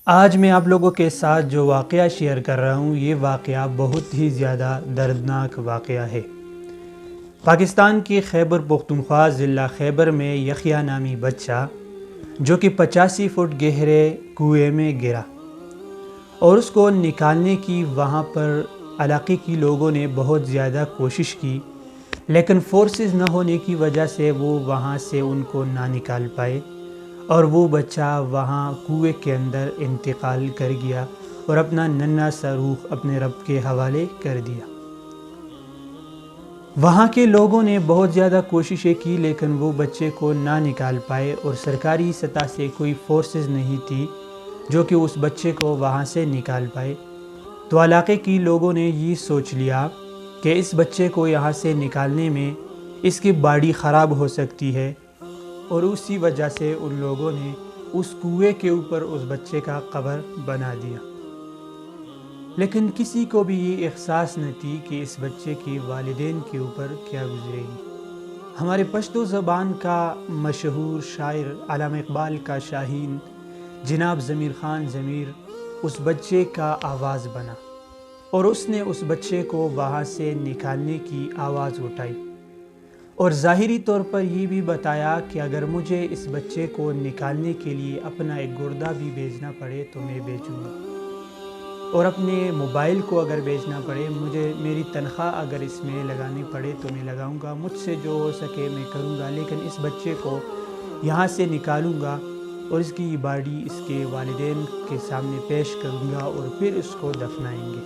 آج میں آپ لوگوں کے ساتھ جو واقعہ شیئر کر رہا ہوں یہ واقعہ بہت ہی زیادہ دردناک واقعہ ہے۔ پاکستان کی خیبر پختونخوا ضلع خیبر میں یحییٰ نامی بچہ جو کہ 85 فٹ گہرے کنویں میں گرا اور اس کو نکالنے کی وہاں پر علاقے کی لوگوں نے بہت زیادہ کوشش کی، لیکن فورسز نہ ہونے کی وجہ سے وہ وہاں سے ان کو نہ نکال پائے اور وہ بچہ وہاں کنویں کے اندر انتقال کر گیا اور اپنا ننھا سا روح اپنے رب کے حوالے کر دیا۔ وہاں کے لوگوں نے بہت زیادہ کوششیں کی لیکن وہ بچے کو نہ نکال پائے اور سرکاری سطح سے کوئی فورسز نہیں تھی جو کہ اس بچے کو وہاں سے نکال پائے۔ تو علاقے کی لوگوں نے یہ سوچ لیا کہ اس بچے کو یہاں سے نکالنے میں اس کی باڈی خراب ہو سکتی ہے، اور اسی وجہ سے ان لوگوں نے اس کنویں کے اوپر اس بچے کا قبر بنا دیا۔ لیکن کسی کو بھی یہ احساس نہ تھی کہ اس بچے کے والدین کے اوپر کیا گزرے گی۔ ہمارے پشتو زبان کا مشہور شاعر علامہ اقبال کا شاہین جناب ضمیر خان ضمیر اس بچے کا آواز بنا اور اس نے اس بچے کو وہاں سے نکالنے کی آواز اٹھائی، اور ظاہری طور پر یہ بھی بتایا کہ اگر مجھے اس بچے کو نکالنے کے لیے اپنا ایک گردہ بھی بیچنا پڑے تو میں بیچوں گا، اور اپنے موبائل کو اگر بیچنا پڑے، مجھے میری تنخواہ اگر اس میں لگانی پڑے تو میں لگاؤں گا، مجھ سے جو ہو سکے میں کروں گا، لیکن اس بچے کو یہاں سے نکالوں گا اور اس کی باڈی اس کے والدین کے سامنے پیش کروں گا اور پھر اس کو دفنائیں گے۔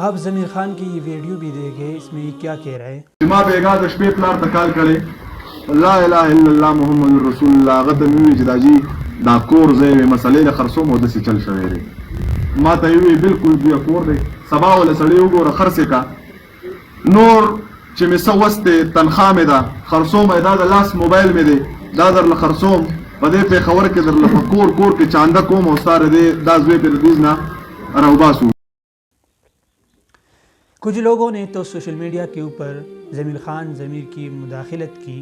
آپ ضمیر خان کی یہ ویڈیو بھی دیکھیں، اس میں یہ کیا کہہ رہا ہے۔ ما بیگا د شپې پلار تکال کړي لا اله الا الله محمد رسول الله غد مې چې داجی دا کور زې مسلې د خرصوم او د چل شوی دی ما ته وی بالکل بیا کور دی سبا ول سړی وګوره خرڅه کا نور چې مې سوسته تنخواه مې دا خرصوم دا د لاس موبایل مې دی دا در خرصوم په دې په خبر کې در لفکور کور کې چاندا کوم او ساره دی دا زوی په دې نه راوباسو۔ کچھ لوگوں نے تو سوشل میڈیا کے اوپر ضمیر خان ضمیر کی مداخلت کی،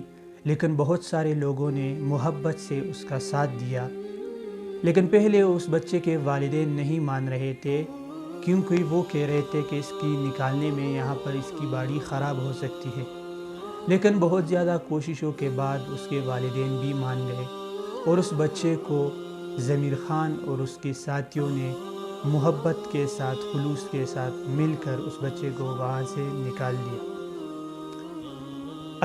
لیکن بہت سارے لوگوں نے محبت سے اس کا ساتھ دیا، لیکن پہلے اس بچے کے والدین نہیں مان رہے تھے کیونکہ وہ کہہ رہے تھے کہ اس کی نکالنے میں یہاں پر اس کی باڈی خراب ہو سکتی ہے، لیکن بہت زیادہ کوششوں کے بعد اس کے والدین بھی مان گئے اور اس بچے کو ضمیر خان اور اس کے ساتھیوں نے محبت کے ساتھ خلوص کے ساتھ مل کر اس بچے کو وہاں سے نکال دیا۔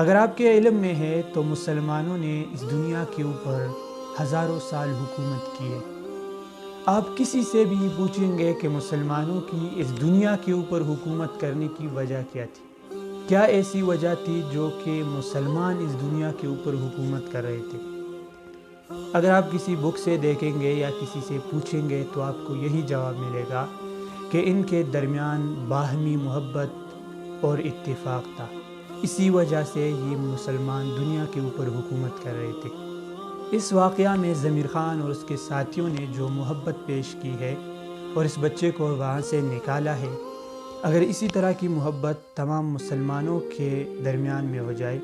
اگر آپ کے علم میں ہے تو مسلمانوں نے اس دنیا کے اوپر ہزاروں سال حکومت کی ہے۔ آپ کسی سے بھی پوچھیں گے کہ مسلمانوں کی اس دنیا کے اوپر حکومت کرنے کی وجہ کیا تھی، کیا ایسی وجہ تھی جو کہ مسلمان اس دنیا کے اوپر حکومت کر رہے تھے۔ اگر آپ کسی بک سے دیکھیں گے یا کسی سے پوچھیں گے تو آپ کو یہی جواب ملے گا کہ ان کے درمیان باہمی محبت اور اتفاق تھا، اسی وجہ سے یہ مسلمان دنیا کے اوپر حکومت کر رہے تھے۔ اس واقعہ میں ضمیر خان اور اس کے ساتھیوں نے جو محبت پیش کی ہے اور اس بچے کو وہاں سے نکالا ہے، اگر اسی طرح کی محبت تمام مسلمانوں کے درمیان میں ہو جائے،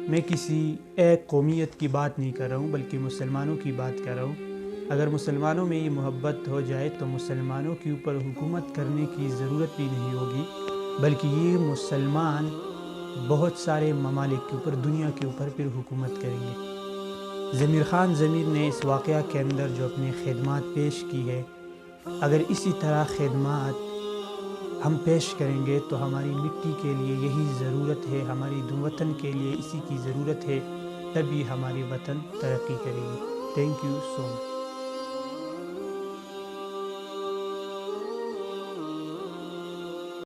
میں کسی ایک قومیت کی بات نہیں کر رہا ہوں بلکہ مسلمانوں کی بات کر رہا ہوں، اگر مسلمانوں میں یہ محبت ہو جائے تو مسلمانوں کے اوپر حکومت کرنے کی ضرورت بھی نہیں ہوگی، بلکہ یہ مسلمان بہت سارے ممالک کے اوپر، دنیا کے اوپر پھر حکومت کریں گے۔ ضمیر خان ضمیر نے اس واقعہ کے اندر جو اپنی خدمات پیش کی ہے، اگر اسی طرح خدمات ہم پیش کریں گے تو ہماری مٹی کے لیے یہی ضرورت ہے، ہماری وطن کے لیے اسی کی ضرورت ہے، تبھی ہماری وطن ترقی کرے گی۔ Thank you so much.